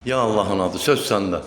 Ya Allah'ın adı, söz səndə.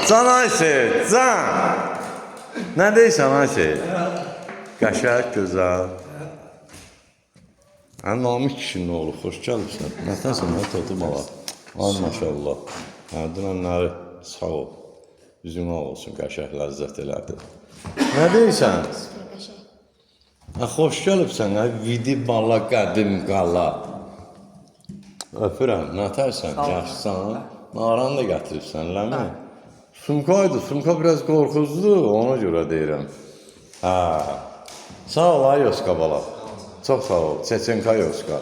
Can Ayşe, can. Nə deyirsən Ayşe? Qəşəng, gözəl. Namik kişinin oğlu, xoş gəlibsən. Nətənsən, nə totu bala? Ay maşallah. Dünənləri sağ ol. Üzünə olsun, qəşəng, ləzzət elədi. Nə deyirsən? Xoş gəlibsən, vidi bala, qədim qala. Öpürəm, nətərsən, yaxşısan? Naranı da gətiribsən, eləmi? Sumkaydı, sumka biraz qorxuzdu, ona görə deyirəm. Sağ ol, Ayoska bala. Çox sağ ol, Çeçenka Yoska.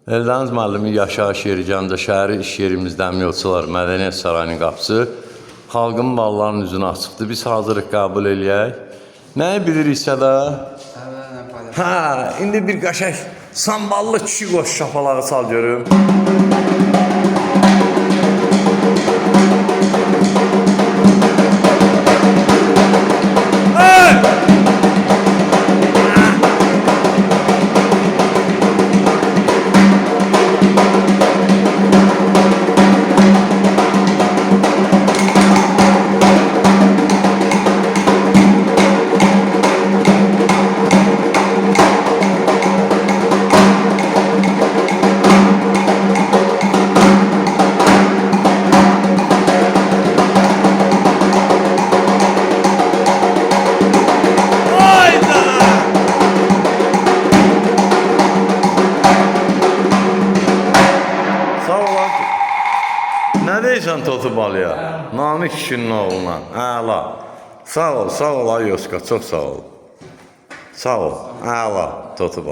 Eldəniz müəllimi yaşayış yeri Gəncə şəhəri iş yerimizdən yolçular Mədəniyyət Sarayının qapısı. Xalqın ballarının üzünü açıqdır, biz hazırıq qəbul eləyək. Nəyi biliriksə də? İndi bir qəşək samballı kişi qoş şapalağı sal görüm. Nə deyirsən Totu balıya? Namik kişinin oğluna. Əla. Sağ ol Ayoska, çox sağ ol. Sağ ol, əla Totu balı.